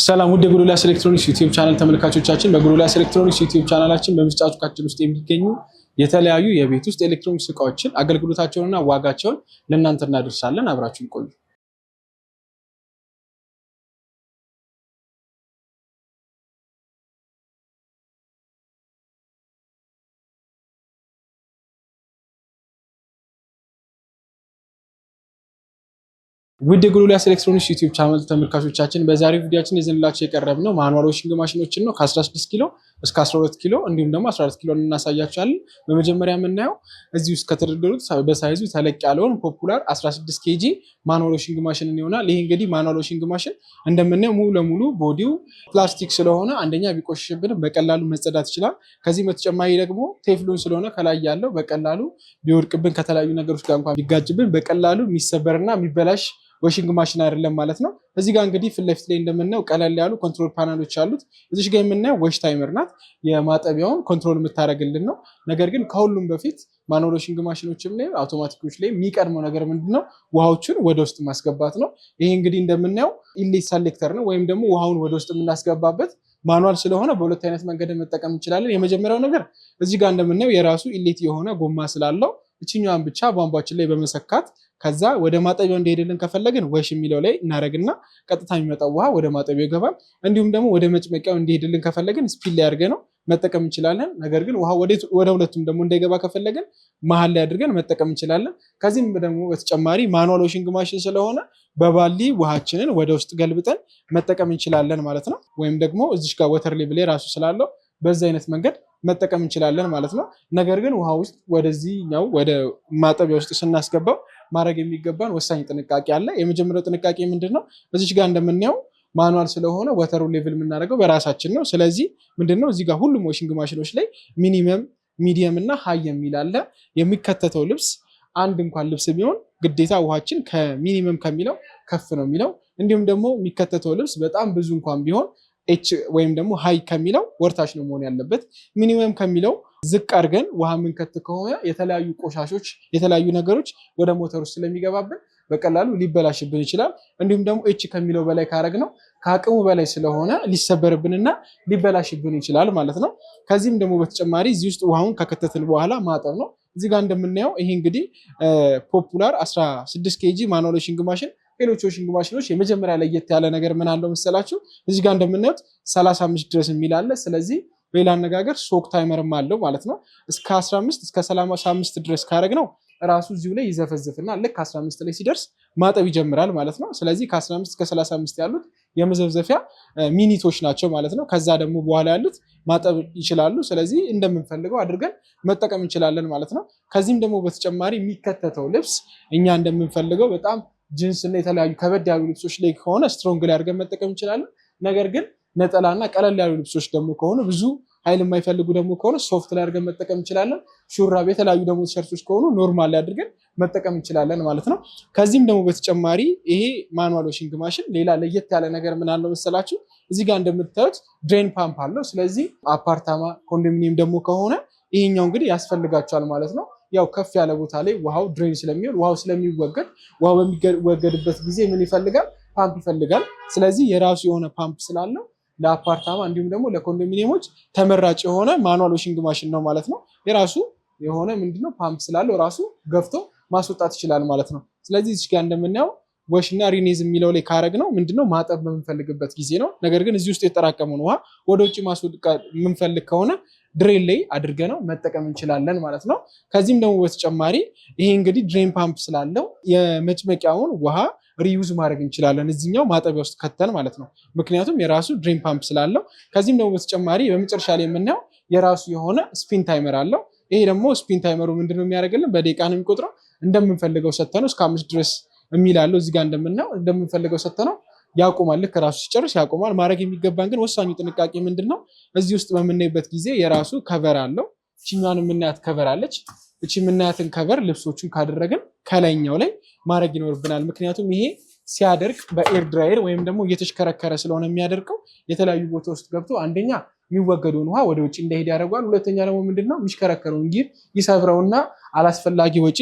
ሰላም ውድ የጎዶልያስ ኤሌክትሮኒክስ ዩቲዩብ ቻናል ተመልካቾቻችን፣ በጎዶልያስ ኤሌክትሮኒክስ ዩቲዩብ ቻናላችን በምርጫዎቻችን ውስጥ የሚገኙ የተለያዩ የቤት ውስጥ ኤሌክትሮኒክስ ዕቃዎችን አገልግሎታቸውንና ዋጋቸውን ለእናንተ እናደርሳለን። አብራችሁን ቆዩ። ውድ የጎዶልያስ ኤሌክትሮኒክስ ዩቲዩብ ቻናል ተመልካቾቻችን በዛሬው ቪዲዮአችን ይዘንላችሁ የቀረብነው ማኑዋል ዋሺንግ ማሽኖችን ነው። ከ16 ኪሎ እስከ 12 ኪሎ እንዲሁም ደግሞ 14 ኪሎ እናሳያችኋለን። በመጀመሪያ የምናየው እዚህ ውስጥ ከተደረደሩት በሳይዙ ተለቅ ያለውን ፖፑላር 16 ኬጂ ማኑዋል ዋሺንግ ማሽን ይሆናል። ይሄ እንግዲህ ማኑዋል ዋሺንግ ማሽን እንደምናየው ሙሉ ለሙሉ ቦዲው ፕላስቲክ ስለሆነ አንደኛ ቢቆሽሽብን በቀላሉ መጸዳት ይችላል። ከዚህ በተጨማሪ ደግሞ ቴፍሎን ስለሆነ ከላይ ያለው በቀላሉ ቢወድቅብን ከተለያዩ ነገሮች ጋር እንኳን ቢጋጭብን በቀላሉ የሚሰበርና የሚበላሽ ዋሺንግ ማሽን አይደለም ማለት ነው። እዚህ ጋር እንግዲህ ፊት ለፊት ላይ እንደምናየው ቀለል ያሉ ኮንትሮል ፓናሎች አሉት። እዚህ ጋር የምናየው ዋሽ ታይመር ናት። የማጠቢያውን ኮንትሮል የምታደርግልን ነው። ነገር ግን ከሁሉም በፊት ማኑዋል ዋሺንግ ማሽኖችም ላይ አውቶማቲኮች ላይ የሚቀድመው ነገር ምንድነው? ውሃዎችን ወደ ውስጥ ማስገባት ነው። ይሄ እንግዲህ እንደምናየው ኢንሌት ሰሌክተር ነው፣ ወይም ደግሞ ውሃውን ወደ ውስጥ የምናስገባበት ማኑዋል ስለሆነ በሁለት አይነት መንገድ መጠቀም እንችላለን። የመጀመሪያው ነገር እዚህ ጋር እንደምናየው የራሱ ኢንሌት የሆነ ጎማ ስላለው እችኛዋን ብቻ ቧንቧችን ላይ በመሰካት ከዛ ወደ ማጠቢያው እንዲሄድልን ከፈለግን ወሽ የሚለው ላይ እናደርግና ቀጥታ የሚመጣው ውሃ ወደ ማጠቢያው ይገባል። እንዲሁም ደግሞ ወደ መጭመቂያው እንዲሄድልን ከፈለግን ስፒል ላይ አድርገን ነው መጠቀም እንችላለን። ነገር ግን ውሃ ወደ ሁለቱም ደግሞ እንዳይገባ ከፈለግን መሀል ላይ አድርገን መጠቀም እንችላለን። ከዚህም ደግሞ በተጨማሪ ማኑዋል ዋሺንግ ማሽን ስለሆነ በባሊ ውሃችንን ወደ ውስጥ ገልብጠን መጠቀም እንችላለን ማለት ነው። ወይም ደግሞ እዚሽ ጋር ወተር ሌቭል ላይ ራሱ ስላለው በዚህ አይነት መንገድ መጠቀም እንችላለን ማለት ነው። ነገር ግን ውሃ ውስጥ ወደዚህኛው ወደ ማጠቢያ ውስጥ ስናስገባው ማድረግ የሚገባን ወሳኝ ጥንቃቄ አለ። የመጀመሪያው ጥንቃቄ ምንድነው? እዚች ጋር እንደምናየው ማኑዋል ስለሆነ ወተሩ ሌቭል የምናደርገው በራሳችን ነው። ስለዚህ ምንድነው እዚህ ጋር ሁሉም ዋሺንግ ማሽኖች ላይ ሚኒመም፣ ሚዲየም እና ሃይ የሚል አለ። የሚከተተው ልብስ አንድ እንኳን ልብስ ቢሆን ግዴታ ውሃችን ከሚኒመም ከሚለው ከፍ ነው የሚለው። እንዲሁም ደግሞ የሚከተተው ልብስ በጣም ብዙ እንኳን ቢሆን ኤች ወይም ደግሞ ሃይ ከሚለው ወርታች ነው መሆን ያለበት። ሚኒመም ከሚለው ዝቅ አድርገን ውሃ የምንከት ከሆነ የተለያዩ ቆሻሾች፣ የተለያዩ ነገሮች ወደ ሞተር ውስጥ ስለሚገባብን በቀላሉ ሊበላሽብን ይችላል። እንዲሁም ደግሞ ኤች ከሚለው በላይ ካረግነው ከአቅሙ በላይ ስለሆነ ሊሰበርብንና ሊበላሽብን ይችላል ማለት ነው። ከዚህም ደግሞ በተጨማሪ እዚህ ውስጥ ውሃውን ከከተትን በኋላ ማጠብ ነው። እዚህ ጋር እንደምናየው ይሄ እንግዲህ ፖፑላር 16 ኬጂ ማኑዋል ዋሺንግ ማሽን ሌሎች ዋሺንግ ማሽኖች የመጀመሪያ ለየት ያለ ነገር ምን አለው መሰላችሁ? እዚህ ጋር እንደምናዩት 35 ድረስ የሚል አለ። ስለዚህ በሌላ አነጋገር ሶክ ታይመርም አለው ማለት ነው። እስከ 15 እስከ 35 ድረስ ካረግነው ራሱ እዚሁ ላይ ይዘፈዝፍና ልክ 15 ላይ ሲደርስ ማጠብ ይጀምራል ማለት ነው። ስለዚህ ከ15 እስከ 35 ያሉት የመዘፍዘፊያ ሚኒቶች ናቸው ማለት ነው። ከዛ ደግሞ በኋላ ያሉት ማጠብ ይችላሉ። ስለዚህ እንደምንፈልገው አድርገን መጠቀም እንችላለን ማለት ነው። ከዚህም ደግሞ በተጨማሪ የሚከተተው ልብስ እኛ እንደምንፈልገው በጣም ጂንስ እና የተለያዩ ከበድ ያሉ ልብሶች ላይ ከሆነ ስትሮንግ ላይ አድርገን መጠቀም እንችላለን። ነገር ግን ነጠላና ቀለል ያሉ ልብሶች ደግሞ ከሆኑ ብዙ ኃይል የማይፈልጉ ደግሞ ከሆነ ሶፍት ላይ አድርገን መጠቀም እንችላለን። ሹራብ፣ የተለያዩ ደግሞ ቲሸርቶች ከሆኑ ኖርማል ላይ አድርገን መጠቀም እንችላለን ማለት ነው። ከዚህም ደግሞ በተጨማሪ ይሄ ማኑዋል ዋሺንግ ማሽን ሌላ ለየት ያለ ነገር ምን አለው መሰላችሁ? እዚህ ጋር እንደምታዩት ድሬን ፓምፕ አለው። ስለዚህ አፓርታማ፣ ኮንዶሚኒየም ደግሞ ከሆነ ይሄኛው እንግዲህ ያስፈልጋቸዋል ማለት ነው። ያው ከፍ ያለ ቦታ ላይ ውሃው ድሬን ስለሚሆን ውሃው ስለሚወገድ ውሃው በሚወገድበት ጊዜ ምን ይፈልጋል? ፓምፕ ይፈልጋል። ስለዚህ የራሱ የሆነ ፓምፕ ስላለው ለአፓርታማ እንዲሁም ደግሞ ለኮንዶሚኒየሞች ተመራጭ የሆነ ማኑዋል ዋሺንግ ማሽን ነው ማለት ነው። የራሱ የሆነ ምንድነው ፓምፕ ስላለው ራሱ ገፍቶ ማስወጣት ይችላል ማለት ነው። ስለዚህ እዚህ ጋር እንደምናየው ወሽና ሪኔዝ የሚለው ላይ ካረግነው ምንድነው ማጠብ በምንፈልግበት ጊዜ ነው። ነገር ግን እዚህ ውስጥ የተጠራቀመውን ውሃ ወደ ውጭ ማስወጣት የምንፈልግ ከሆነ ድሬን ላይ አድርገነው መጠቀም እንችላለን ማለት ነው። ከዚህም ደግሞ በተጨማሪ ይሄ እንግዲህ ድሬን ፓምፕ ስላለው የመጭመቂያውን ውሃ ሪዩዝ ማድረግ እንችላለን እዚህኛው ማጠቢያ ውስጥ ከተን ማለት ነው። ምክንያቱም የራሱ ድሬን ፓምፕ ስላለው። ከዚህም ደግሞ በተጨማሪ በመጨረሻ ላይ የምናየው የራሱ የሆነ ስፒን ታይመር አለው። ይሄ ደግሞ ስፒን ታይመሩ ምንድነው የሚያደርግልን? በደቂቃ ነው የሚቆጥረው። እንደምንፈልገው ሰተነው እስከ 5 ድረስ የሚላለው እዚህ ጋር እንደምናየው እንደምንፈልገው ሰተነው ያቆማል። ልክ ራሱ ሲጨርስ ያቆማል። ማድረግ የሚገባን ግን ወሳኙ ጥንቃቄ ምንድነው? እዚህ ውስጥ በምናይበት ጊዜ የራሱ ከቨር አለው። እቺኛን የምናያት ከቨር አለች። እቺ የምናያትን ከቨር ልብሶችን ካደረግን ከላይኛው ላይ ማድረግ ይኖርብናል። ምክንያቱም ይሄ ሲያደርቅ በኤር ድራየር ወይም ደግሞ እየተሽከረከረ ስለሆነ የሚያደርቀው የተለያዩ ቦታ ውስጥ ገብቶ አንደኛ የሚወገደውን ውሃ ወደ ውጭ እንዳይሄድ ያደርገዋል። ሁለተኛ ደግሞ ምንድነው የሚሽከረከረውን ጊር ይሰብረውና አላስፈላጊ ወጪ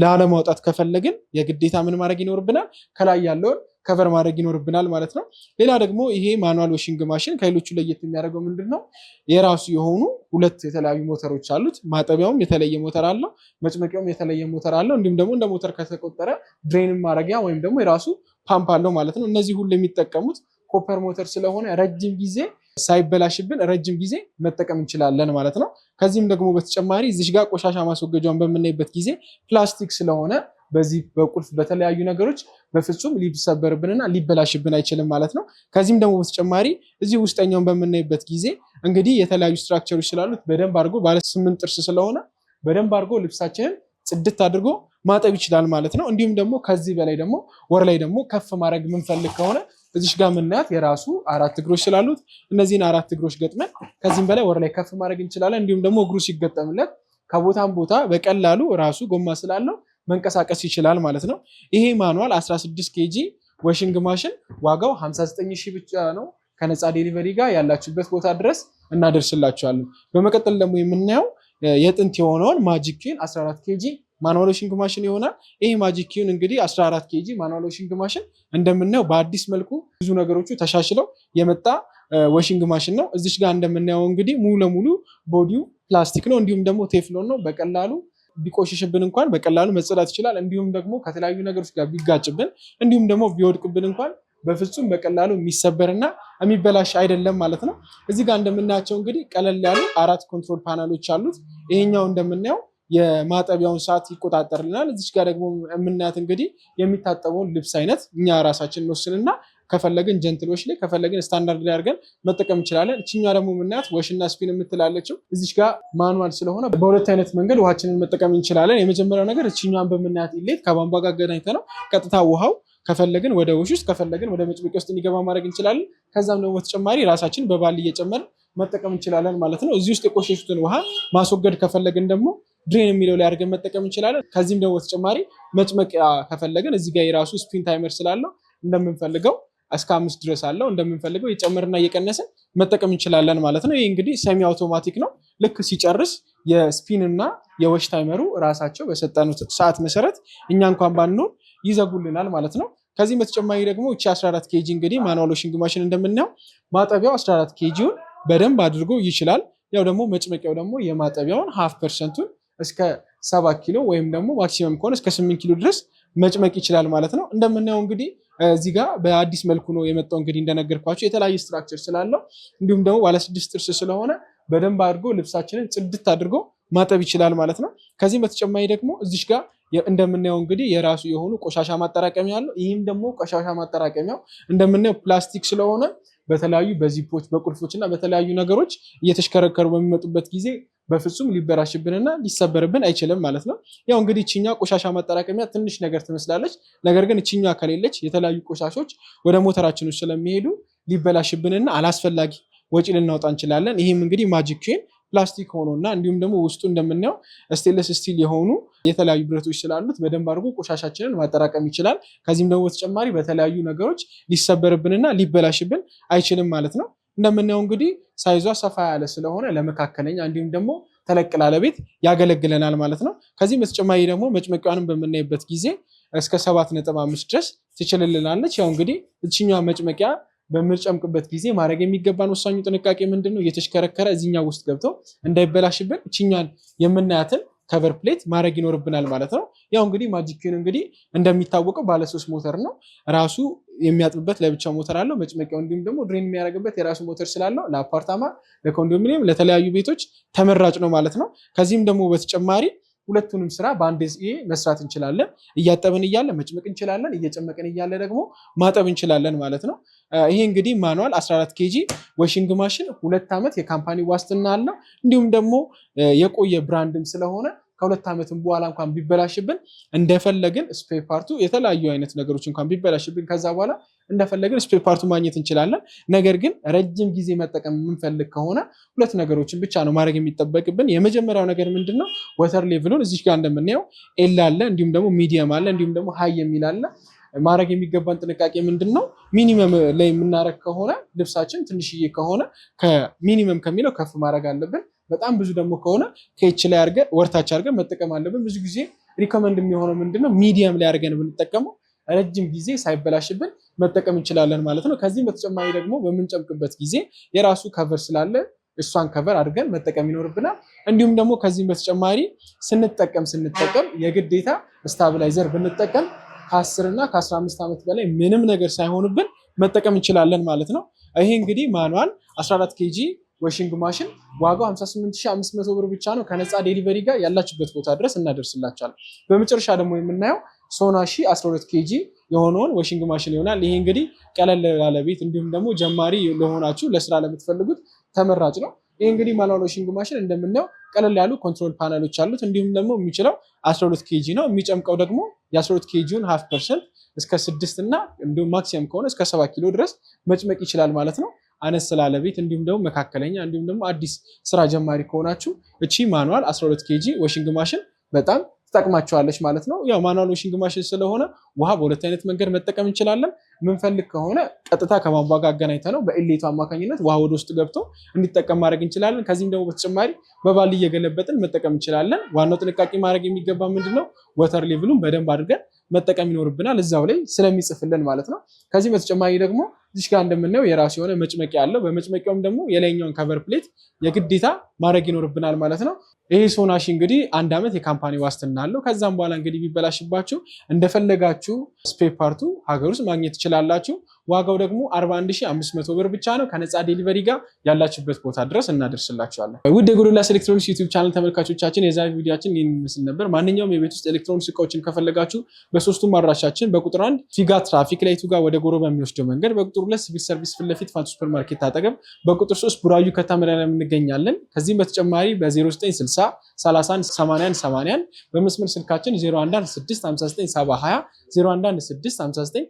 ላለማውጣት ከፈለግን የግዴታ ምን ማድረግ ይኖርብናል? ከላይ ያለውን ከቨር ማድረግ ይኖርብናል ማለት ነው። ሌላ ደግሞ ይሄ ማኑዋል ዋሽንግ ማሽን ከሌሎቹ ለየት የሚያደርገው ምንድነው? የራሱ የሆኑ ሁለት የተለያዩ ሞተሮች አሉት። ማጠቢያውም የተለየ ሞተር አለው፣ መጭመቂያውም የተለየ ሞተር አለው። እንዲሁም ደግሞ እንደ ሞተር ከተቆጠረ ድሬን ማድረጊያ ወይም ደግሞ የራሱ ፓምፕ አለው ማለት ነው። እነዚህ ሁሉ የሚጠቀሙት ኮፐር ሞተር ስለሆነ ረጅም ጊዜ ሳይበላሽብን ረጅም ጊዜ መጠቀም እንችላለን ማለት ነው። ከዚህም ደግሞ በተጨማሪ እዚህ ጋር ቆሻሻ ማስወገጃውን በምናይበት ጊዜ ፕላስቲክ ስለሆነ በዚህ በቁልፍ በተለያዩ ነገሮች በፍጹም ሊሰበርብንና ሊበላሽብን አይችልም ማለት ነው። ከዚህም ደግሞ በተጨማሪ እዚህ ውስጠኛውን በምናይበት ጊዜ እንግዲህ የተለያዩ ስትራክቸሮች ስላሉት በደንብ አድርጎ ባለ 8 ጥርስ ስለሆነ በደንብ አድርጎ ልብሳችንን ጽድት አድርጎ ማጠብ ይችላል ማለት ነው። እንዲሁም ደግሞ ከዚህ በላይ ደግሞ ወር ላይ ደግሞ ከፍ ማድረግ የምንፈልግ ከሆነ እዚሽ ጋር የምናያት የራሱ 4 እግሮች ስላሉት እነዚህን 4 እግሮች ገጥመን ከዚህም በላይ ወር ላይ ከፍ ማድረግ እንችላለን። እንዲሁም ደግሞ እግሩ ሲገጠምለት ከቦታም ቦታ በቀላሉ ራሱ ጎማ ስላለው መንቀሳቀስ ይችላል ማለት ነው። ይሄ ማኑዋል 16 ኬጂ ዋሽንግ ማሽን ዋጋው 59 ሺህ ብቻ ነው። ከነፃ ዴሊቨሪ ጋር ያላችሁበት ቦታ ድረስ እናደርስላችኋለን። በመቀጠል ደግሞ የምናየው የጥንት የሆነውን ማጂክ ኩዊን 14 ኬጂ ማኑዋል ዋሽንግ ማሽን ይሆናል። ይሄ ማጂክ ኩዊን እንግዲህ 14 ኬጂ ማኑዋል ዋሽንግ ማሽን እንደምናየው በአዲስ መልኩ ብዙ ነገሮቹ ተሻሽለው የመጣ ዋሽንግ ማሽን ነው። እዚች ጋር እንደምናየው እንግዲህ ሙሉ ለሙሉ ቦዲው ፕላስቲክ ነው፣ እንዲሁም ደግሞ ቴፍሎን ነው። በቀላሉ ቢቆሽሽብን እንኳን በቀላሉ መጸዳት ይችላል። እንዲሁም ደግሞ ከተለያዩ ነገሮች ጋር ቢጋጭብን እንዲሁም ደግሞ ቢወድቅብን እንኳን በፍጹም በቀላሉ የሚሰበርና የሚበላሽ አይደለም ማለት ነው። እዚህ ጋር እንደምናያቸው እንግዲህ ቀለል ያሉ 4 ኮንትሮል ፓናሎች አሉት። ይሄኛው እንደምናየው የማጠቢያውን ሰዓት ይቆጣጠርልናል። እዚች ጋር ደግሞ የምናያት እንግዲህ የሚታጠበውን ልብስ አይነት እኛ ራሳችን እንወስንና ከፈለግን ጀንትሎች ላይ ከፈለግን ስታንዳርድ ላይ አድርገን መጠቀም እንችላለን። እችኛ ደግሞ የምናያት ወሽና ስፒን የምትላለችው እዚች ጋር ማኑዋል ስለሆነ በሁለት አይነት መንገድ ውሃችንን መጠቀም እንችላለን። የመጀመሪያው ነገር እችኛን በምናያት ኢሌት ከቧንቧ ጋር አገናኝተ ነው ቀጥታ ውሃው ከፈለግን ወደ ውሽ ውስጥ ከፈለግን ወደ መጭመቂያ ውስጥ እንዲገባ ማድረግ እንችላለን። ከዛም ደግሞ በተጨማሪ ራሳችን በባሊ እየጨመርን መጠቀም እንችላለን ማለት ነው። እዚህ ውስጥ የቆሸሹትን ውሃ ማስወገድ ከፈለግን ደግሞ ድሬን የሚለው ላይ አድርገን መጠቀም እንችላለን። ከዚህም ደግሞ በተጨማሪ መጭመቂያ ከፈለግን እዚህ ጋር የራሱ ስፒን ታይመር ስላለው እንደምንፈልገው እስከ 5 ድረስ አለው። እንደምንፈልገው የጨመርና እየቀነስን መጠቀም እንችላለን ማለት ነው። ይህ እንግዲህ ሰሚ አውቶማቲክ ነው። ልክ ሲጨርስ የስፒን እና የወሽ ታይመሩ ራሳቸው በሰጠኑት ሰዓት መሰረት እኛ እንኳን ባንኖር ይዘጉልናል ማለት ነው። ከዚህም በተጨማሪ ደግሞ እቺ 14 ኬጂ እንግዲህ ማኑዋል ዋሽንግ ማሽን እንደምናየው ማጠቢያው 14 ኬጂውን በደንብ አድርጎ ይችላል። ያው ደግሞ መጭመቂያው ደግሞ የማጠቢያውን 0.5% እስከ 7 ኪሎ ወይም ደግሞ ማክሲመም ከሆነ እስከ 8 ኪሎ ድረስ መጭመቅ ይችላል ማለት ነው። እንደምናየው እንግዲህ እዚህ ጋር በአዲስ መልኩ ነው የመጣው። እንግዲህ እንደነገርኳቸው የተለያየ ስትራክቸር ስላለው እንዲሁም ደግሞ ባለ 6 ጥርስ ስለሆነ በደንብ አድርጎ ልብሳችንን ጽድት አድርጎ ማጠብ ይችላል ማለት ነው። ከዚህም በተጨማሪ ደግሞ እዚሽ ጋር እንደምናየው እንግዲህ የራሱ የሆኑ ቆሻሻ ማጠራቀሚያ አለው። ይህም ደግሞ ቆሻሻ ማጠራቀሚያው እንደምናየው ፕላስቲክ ስለሆነ በተለያዩ በዚፖች በቁልፎች እና በተለያዩ ነገሮች እየተሽከረከሩ በሚመጡበት ጊዜ በፍጹም ሊበላሽብንና ሊሰበርብን አይችልም ማለት ነው። ያው እንግዲህ እቺኛ ቆሻሻ ማጠራቀሚያ ትንሽ ነገር ትመስላለች። ነገር ግን እቺኛ ከሌለች የተለያዩ ቆሻሾች ወደ ሞተራችን ውስጥ ስለሚሄዱ ሊበላሽብንና አላስፈላጊ ወጪ ልናወጣ እንችላለን። ይህም እንግዲህ ማጂክ ኩዊን ፕላስቲክ ሆኖና እንዲሁም ደግሞ ውስጡ እንደምናየው ስቴንለስ ስቲል የሆኑ የተለያዩ ብረቶች ስላሉት በደንብ አድርጎ ቆሻሻችንን ማጠራቀም ይችላል። ከዚህም ደግሞ በተጨማሪ በተለያዩ ነገሮች ሊሰበርብንና ሊበላሽብን አይችልም ማለት ነው። እንደምናየው እንግዲህ ሳይዟ ሰፋ ያለ ስለሆነ ለመካከለኛ እንዲሁም ደግሞ ተለቅ ላለ ቤት ያገለግለናል ማለት ነው። ከዚህም በተጨማሪ ደግሞ መጭመቂያንም በምናይበት ጊዜ እስከ 7.5 ድረስ ትችልልናለች። ያው እንግዲህ እችኛዋ መጭመቂያ በምንጨምቅበት ጊዜ ማድረግ የሚገባን ወሳኙ ጥንቃቄ ምንድን ነው? እየተሽከረከረ እዚህኛው ውስጥ ገብቶ እንዳይበላሽብን እችኛን የምናያትን ከቨር ፕሌት ማድረግ ይኖርብናል ማለት ነው። ያው እንግዲህ ማጂክ ኩዊን እንግዲህ እንደሚታወቀው ባለ3 ሞተር ነው። ራሱ የሚያጥብበት ለብቻው ሞተር አለው። መጭመቂያው እንዲሁም ደግሞ ድሬን የሚያደርግበት የራሱ ሞተር ስላለው ለአፓርታማ፣ ለኮንዶሚኒየም፣ ለተለያዩ ቤቶች ተመራጭ ነው ማለት ነው። ከዚህም ደግሞ በተጨማሪ ሁለቱንም ስራ በአንድ ጊዜ መስራት እንችላለን። እያጠብን እያለ መጭመቅ እንችላለን፣ እየጨመቅን እያለ ደግሞ ማጠብ እንችላለን ማለት ነው። ይሄ እንግዲህ ማኑዋል 14 ኬጂ ዋሽንግ ማሽን 2 ዓመት የካምፓኒ ዋስትና አለው። እንዲሁም ደግሞ የቆየ ብራንድም ስለሆነ ከ2 ዓመትም በኋላ እንኳን ቢበላሽብን እንደፈለግን ስፔር ፓርቱ የተለያዩ አይነት ነገሮች እንኳን ቢበላሽብን ከዛ በኋላ እንደፈለግን ስፔር ፓርቱ ማግኘት እንችላለን። ነገር ግን ረጅም ጊዜ መጠቀም የምንፈልግ ከሆነ 2 ነገሮችን ብቻ ነው ማድረግ የሚጠበቅብን። የመጀመሪያው ነገር ምንድነው? ወተር ሌቭሉን እዚህ ጋር እንደምናየው ኤል አለ፣ እንዲሁም ደግሞ ሚዲየም አለ፣ እንዲሁም ደግሞ ሃይ የሚል አለ። ማድረግ የሚገባን ጥንቃቄ ምንድነው? ሚኒመም ላይ የምናደርግ ከሆነ ልብሳችን ትንሽዬ ከሆነ ከሚኒመም ከሚለው ከፍ ማድረግ አለብን። በጣም ብዙ ደግሞ ከሆነ ከኤች ላይ አድርገን ወርታች አድርገን መጠቀም አለብን። ብዙ ጊዜ ሪኮመንድ የሚሆነው ምንድነው? ሚዲየም ላይ አድርገን ብንጠቀመው ረጅም ጊዜ ሳይበላሽብን መጠቀም እንችላለን ማለት ነው። ከዚህም በተጨማሪ ደግሞ በምንጨምቅበት ጊዜ የራሱ ከቨር ስላለ እሷን ከቨር አድርገን መጠቀም ይኖርብናል። እንዲሁም ደግሞ ከዚህም በተጨማሪ ስንጠቀም የግዴታ ስታብላይዘር ብንጠቀም ከ10 እና ከ15 ዓመት በላይ ምንም ነገር ሳይሆንብን መጠቀም እንችላለን ማለት ነው። ይሄ እንግዲህ ማኑዋል 14 ኬጂ ዋሽንግ ማሽን ዋጋው 58500 ብር ብቻ ነው። ከነፃ ዴሊቨሪ ጋር ያላችሁበት ቦታ ድረስ እናደርስላችኋለን። በመጨረሻ ደግሞ የምናየው ሶናሺ 12 ኬጂ የሆነውን ዋሽንግ ማሽን ይሆናል። ይሄ እንግዲህ ቀለል ላለ ቤት እንዲሁም ደግሞ ጀማሪ ለሆናችሁ ለስራ ለምትፈልጉት ተመራጭ ነው። ይሄ እንግዲህ ማኑዋል ዋሽንግ ማሽን እንደምናየው ቀለል ያሉ ኮንትሮል ፓነሎች አሉት። እንዲሁም ደግሞ የሚችለው 12 ኬጂ ነው። የሚጨምቀው ደግሞ የ12 ኬጂውን 0.5% እስከ 6 እና እንዲሁም ማክሲመም ከሆነ እስከ 7 ኪሎ ድረስ መጭመቅ ይችላል ማለት ነው። አነስ ስላለ ቤት እንዲሁም ደግሞ መካከለኛ እንዲሁም ደግሞ አዲስ ስራ ጀማሪ ከሆናችሁ እቺ ማኑዋል 12 ኬጂ ዋሽንግ ማሽን በጣም ትጠቅማችኋለች ማለት ነው። ያው ማኑዋል ዋሽንግ ማሽን ስለሆነ ውሃ በሁለት አይነት መንገድ መጠቀም እንችላለን። ምንፈልግ ከሆነ ቀጥታ ከቧንቧ ጋር አገናኝተነው በኢሌቱ አማካኝነት ውሃ ወደ ውስጥ ገብቶ እንዲጠቀም ማድረግ እንችላለን። ከዚህም ደግሞ በተጨማሪ በባሊ እየገለበጥን መጠቀም እንችላለን። ዋናው ጥንቃቄ ማድረግ የሚገባ ምንድነው ወተር ሌቭሉን በደንብ አድርገን መጠቀም ይኖርብናል እዛው ላይ ስለሚጽፍልን ማለት ነው። ከዚህ በተጨማሪ ደግሞ እዚህ ጋር እንደምናየው የራሱ የሆነ መጭመቂያ አለው። በመጭመቂያውም ደግሞ የላይኛውን ከቨር ፕሌት የግዴታ ማድረግ ይኖርብናል ማለት ነው። ይሄ ሶናሺ እንግዲህ 1 ዓመት የካምፓኒ ዋስትና አለው። ከዛም በኋላ እንግዲህ ቢበላሽባችሁ እንደፈለጋችሁ ስፔር ፓርቱ ሀገር ውስጥ ማግኘት ትችላላችሁ። ዋጋው ደግሞ 41500 ብር ብቻ ነው። ከነፃ ዴሊቨሪ ጋር ያላችሁበት ቦታ ድረስ እናደርስላችኋለን። ውድ የጎዶልያስ ኤሌክትሮኒክስ ዩቲዩብ ቻናል ተመልካቾቻችን የዛሬ ቪዲዮአችን ይህን ይመስል ነበር። ማንኛውም የቤት ውስጥ ኤሌክትሮኒክስ እቃዎችን ከፈለጋችሁ በሶስቱም አድራሻችን በቁጥር 1 ፊጋ ትራፊክ ላይቱ ጋር ወደ ጎሮ በሚወስደው መንገድ፣ በቁጥር 2 ሲቪል ሰርቪስ ፊት ለፊት ፋንቱ ሱፐር ማርኬት አጠገብ፣ በቁጥር 3 ቡራዩ ከተማ ላይ እንገኛለን። ከዚህም በተጨማሪ በ0960 31 81 81 በመስመር ስልካችን 0116597020 0116597030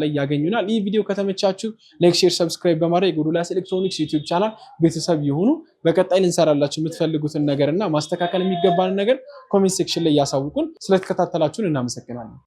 ላይ ያገኙናል። ይህ ቪዲዮ ከተመቻችሁ ላይክ፣ ሼር፣ ሰብስክራይብ በማድረግ የጎዶልያስ ኤሌክትሮኒክስ ዩቲዩብ ቻናል ቤተሰብ ይሁኑ። በቀጣይ ልንሰራላችሁ የምትፈልጉትን ነገርና ማስተካከል የሚገባንን ነገር ኮሜንት ሴክሽን ላይ ያሳውቁን። ስለተከታተላችሁን እናመሰግናለን።